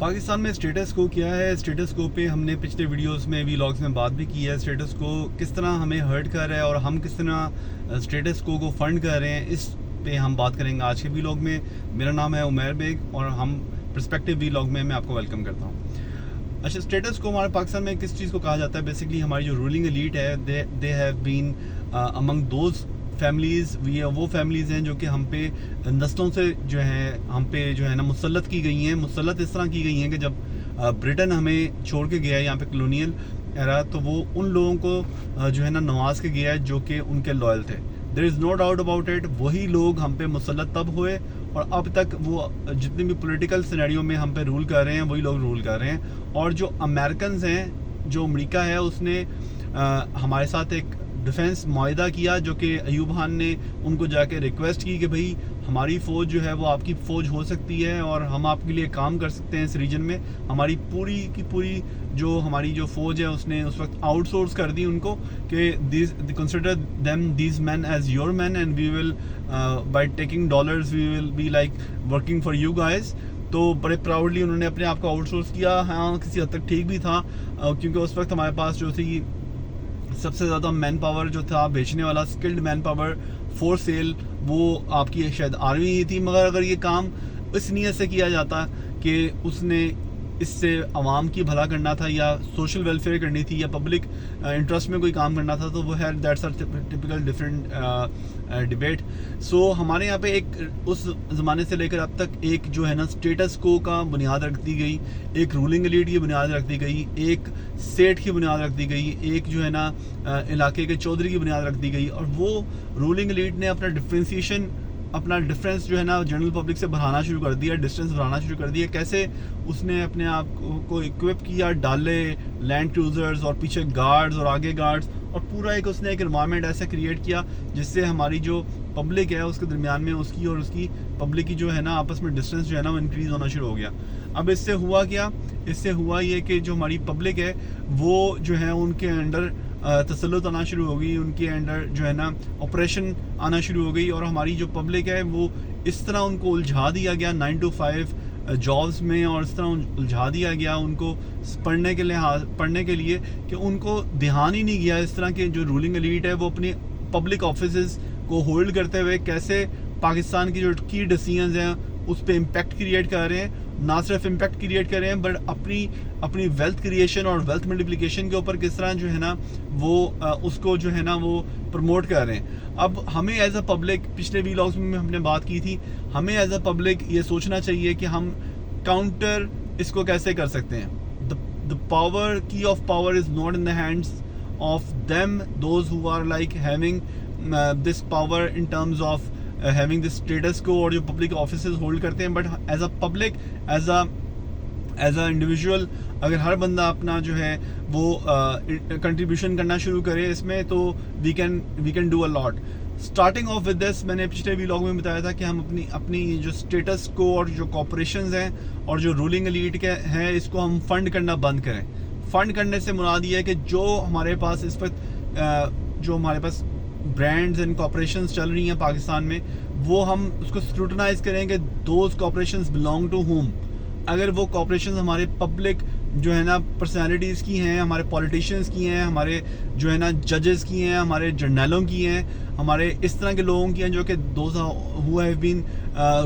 पाकिस्तान में स्टेटस को क्या है। स्टेटस को पे हमने पिछले वीडियोस में व्लॉग्स में बात भी की है। स्टेटस को किस तरह हमें हर्ट कर रहा है और हम किस तरह स्टेटस को फंड कर रहे हैं, इस पे हम बात करेंगे आज के व्लॉग में। मेरा नाम है उमैर बेग और हम पर्सपेक्टिव व्लॉग में मैं आपको वेलकम करता हूँ। अच्छा, स्टेटस को हमारे पाकिस्तान में किस चीज़ को कहा जाता है? बेसिकली हमारी जो रूलिंग एलीट है, they have been among those families, वो फैमिलीज़ हैं जो कि हम पे नस्लों से जो है हम पे जो है ना मुसल्लत की गई हैं। मुसल्लत इस तरह की गई हैं कि जब ब्रिटेन हमें छोड़ के गया है यहाँ पे कॉलोनियल एरा, तो वो उन लोगों को जो है ना नवाज के गया है जो कि उनके लॉयल थे। There is no doubt about it. वही लोग हम पे मुसल्लत तब हुए और अब तक वो जितने भी पॉलिटिकल सिनेरियो में हम पे रूल कर रहे हैं वही लोग रूल कर रहे हैं। और जो अमेरिकन हैं, जो अमेरिका है, उसने हमारे साथ एक डिफेंस मुआहिदा किया जो कि अयूब खान ने उनको जाके रिक्वेस्ट की कि भाई हमारी फ़ौज जो है वो आपकी फ़ौज हो सकती है और हम आपके लिए काम कर सकते हैं इस रीजन में। हमारी पूरी की पूरी जो हमारी जो फ़ौज है उसने उस वक्त आउटसोर्स कर दी उनको कि this consider them these man as your man and we will by taking dollars we will be like working for you guys. तो बड़े प्राउडली उन्होंने अपने आप को आउटसोर्स किया। हाँ, किसी हद तक ठीक भी था क्योंकि उस वक्त हमारे पास जो थी सबसे ज़्यादा मैन पावर जो था बेचने वाला, skilled man power for sale, वो आपकी शायद आर्मी ही थी। मगर अगर ये काम इस नीयत से किया जाता कि उसने इससे आवाम की भला करना था या सोशल वेलफेयर करनी थी या पब्लिक इंटरेस्ट में कोई काम करना था, तो वो है that's a typical different debate. So हमारे यहाँ पे एक उस ज़माने से लेकर अब तक एक जो है ना स्टेटस को का बुनियाद रख दी गई, एक रूलिंग एलीट की बुनियाद रख दी गई, एक सेठ की बुनियाद रख दी गई, एक जो है ना इलाके के चौधरी की बुनियाद रख दी गई। और वो रूलिंग एलीट ने अपना डिफरेंस जो है ना जनरल पब्लिक से बढ़ाना शुरू कर दिया, डिस्टेंस बढ़ाना शुरू कर दिया। कैसे उसने अपने आप को इक्विप किया, डाले लैंड क्रूजर्स और पीछे गार्ड्स और आगे गार्ड्स, और पूरा एक उसने एक एनवायरनमेंट ऐसा क्रिएट किया जिससे हमारी जो पब्लिक है उसके दरमियान में उसकी और उसकी पब्लिक की जो है ना आपस में डिस्टेंस जो है ना वो इंक्रीज़ होना शुरू हो गया। अब इससे हुआ क्या? इससे हुआ ये कि जो हमारी पब्लिक है वो जो है उनके अंडर तसल्लुत आना शुरू हो गई, उनके अंडर जो है ना ऑपरेशन आना शुरू हो गई। और हमारी जो पब्लिक है वो इस तरह उनको उलझा दिया गया 9 to 5 जॉब्स में, और इस तरह उलझा दिया गया उनको पढ़ने के लिए कि उनको ध्यान ही नहीं गया इस तरह के जो रूलिंग एलीट है वो अपनी पब्लिक ऑफिसेज को होल्ड करते हुए कैसे पाकिस्तान की जो की डिसीजंस हैं उस पर इम्पैक्ट क्रिएट कर रहे हैं। ना सिर्फ इम्पैक्ट क्रिएट कर रहे हैं बट अपनी वेल्थ क्रिएशन और वेल्थ मल्टीप्लिकेशन के ऊपर किस तरह जो है ना वो उसको जो है ना वो प्रमोट कर रहे हैं। अब हमें एज अ पब्लिक, पिछले व्लॉग्स में हमने बात की थी, हमें एज अ पब्लिक ये सोचना चाहिए कि हम काउंटर इसको कैसे कर सकते हैं। The power key of power is not in the hands of them those who are like having this power in terms of having this status quo, और जो पब्लिक ऑफिसेज होल्ड करते हैं। But as a public, as an individual, अगर हर बंदा अपना जो है वो कंट्रीब्यूशन करना शुरू करे इसमें, तो we can do a lot. Starting off with this, मैंने पिछले व्लॉग में बताया था कि हम अपनी जो स्टेटस को और जो कॉर्पोरेशंस हैं और जो रूलिंग एलीट के हैं इसको हम फंड करना बंद करें। फंड करने से मुराद ये है कि जो हमारे पास इस वक्त जो हमारे पास ब्रांड्स एंड कॉर्पोरेशंस चल रही हैं पाकिस्तान में, वो हम उसको स्क्रूटनाइज करें कि those corporations belong to home. अगर वो कॉर्पोरेशंस हमारे पब्लिक जो है ना पर्सनालिटीज़ की हैं, हमारे पॉलिटिशियंस की हैं, हमारे जो है ना जजेस की हैं, हमारे जर्नलों की हैं, हमारे इस तरह के लोगों की हैं जो कि those who have been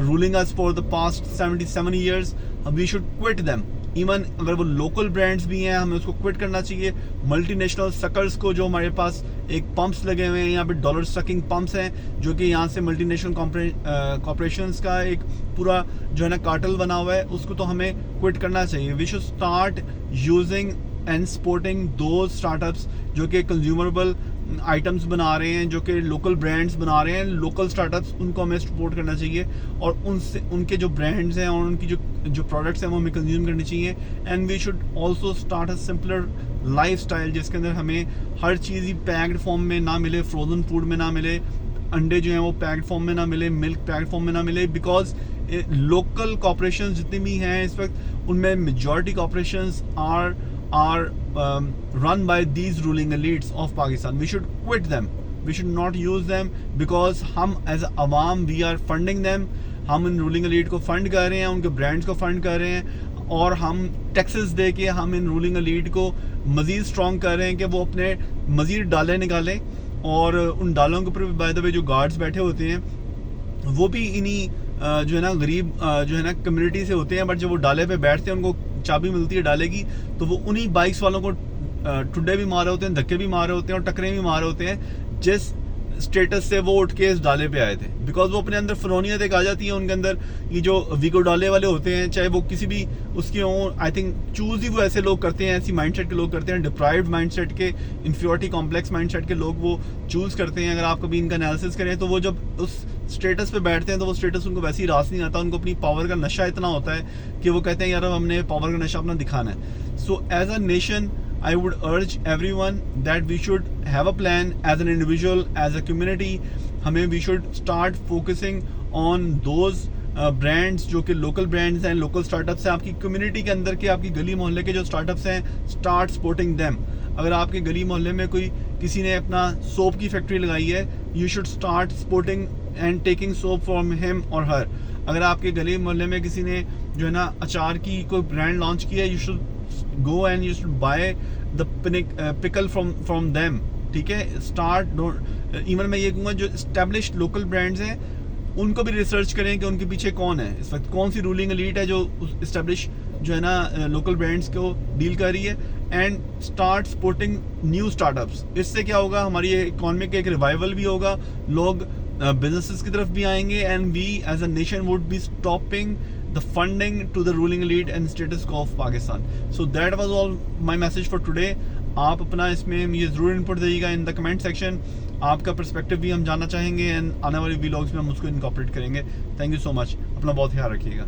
ruling us for the past 77 years, we should quit them. Even अगर वो लोकल ब्रांड्स भी हैं हमें उसको क्विट करना चाहिए। मल्टीनेशनल सकर्स को, जो हमारे पास एक पंप्स लगे हुए हैं यहाँ पे, डॉलर सकिंग पंप्स हैं जो कि यहाँ से मल्टीनेशनल कॉर्पोरेशंस का एक पूरा जो है ना कार्टेल बना हुआ है, उसको तो हमें क्विट करना चाहिए। We should start using and supporting those startups जो कि कंज्यूमरेबल आइटम्स बना रहे हैं, जो कि लोकल ब्रांड्स बना रहे हैं, लोकल स्टार्टअप्स, उनको हमें सपोर्ट करना चाहिए और उनसे उनके जो ब्रांड्स हैं और उनकी जो प्रोडक्ट्स हैं वो हमें कंज्यूम करनी चाहिए। And we should also start a simpler lifestyle जिसके अंदर हमें हर चीज़ ही पैक्ड फॉर्म में ना मिले, फ्रोजन फूड में ना मिले, अंडे जो हैं वो पैक्ड फॉर्म में ना मिले, मिल्क पैक्ड फॉर्म में ना मिले। बिकॉज लोकल कॉर्पोरेशंस जितनी भी हैं इस वक्त, उनमें majority corporations are run by these ruling elites of Pakistan. We should quit them. We should not use them because हम as Awam we are funding them. हम इन रूलिंग एलीट को fund कर रहे हैं, उनके ब्रांड्स को फंड कर रहे हैं, और हम टैक्सेस दे के हम इन रूलिंग एलीट को मज़ीद स्ट्रॉन्ग कर रहे हैं कि वो अपने मज़ीद डाले निकालें, और उन डालों के ऊपर भी बाय द वे जो गार्ड्स बैठे होते हैं वो भी इन्हीं जो है ना गरीब जो है ना कम्युनिटी से होते हैं, बट जब वो डाले पे बैठते हैं उनको चाबी मिलती है डाले की, तो वो उन्हीं बाइक्स वालों को ठुड्डे भी मारे होते हैं, धक्के भी मारे होते हैं और टक्करें भी मारे होते हैं जिस स्टेटस से वो उठ के इस डाले पे आए थे। बिकॉज वो अपने अंदर फरोनियत एक आ जाती है उनके अंदर। ये जो वीगो डाले वाले होते हैं, चाहे वो किसी भी उसके हों, आई थिंक चूज ही वो ऐसे लोग करते हैं, ऐसी माइंडसेट के लोग करते हैं, डिप्राइव्ड माइंडसेट के, इंफीरियरिटी कॉम्प्लेक्स माइंडसेट के लोग वो चूज करते हैं। अगर आप कभी इनका एनालिसिस करें तो वो जब उस स्टेटस पे बैठते हैं तो वो स्टेटस उनको वैसे ही रास नहीं आता, उनको अपनी पावर का नशा इतना होता है कि वो कहते हैं यार हमने पावर का नशा अपना दिखाना है। So as a nation I would urge everyone that we should have a plan as an individual, as a community. we should start focusing on those brands जो कि local brands हैं, local startups हैं, आपकी community के अंदर के, आपकी गली मोहल्ले के जो startups हैं, start supporting them. अगर आपके गली मोहल्ले में कोई किसी ने अपना सोप की फैक्ट्री लगाई है, you should start supporting and taking soap from him or her. अगर आपके गली मोहल्ले में किसी ने जो है ना अचार की कोई ब्रांड लॉन्च किया है, you should go and you should buy the pickle from them. ठीक है, स्टार्ट इवन मैं ये कहूँगा जो established local brands हैं उनको भी रिसर्च करें कि उनके पीछे कौन है, इस वक्त कौन सी रूलिंग एलीट है जो established जो है ना लोकल ब्रांड्स को डील कर रही है, and start supporting new startups. इससे क्या होगा, हमारी इकोनॉमी का एक रिवाइवल भी होगा, लोग बिजनेसेस की तरफ भी आएंगे, and we as a nation would be stopping the funding to the ruling elite and status quo of Pakistan. So that was all my message for today. आप अपना इसमें मुझे ज़रूर इनपुट दीजिएगा इन द कमेंट सेक्शन। आपका perspective भी हम जानना चाहेंगे, एंड आने वाले व्लॉग्स में हम उसको इनकॉर्पोरेट करेंगे। थैंक यू सो मच, अपना बहुत ख्याल रखिएगा।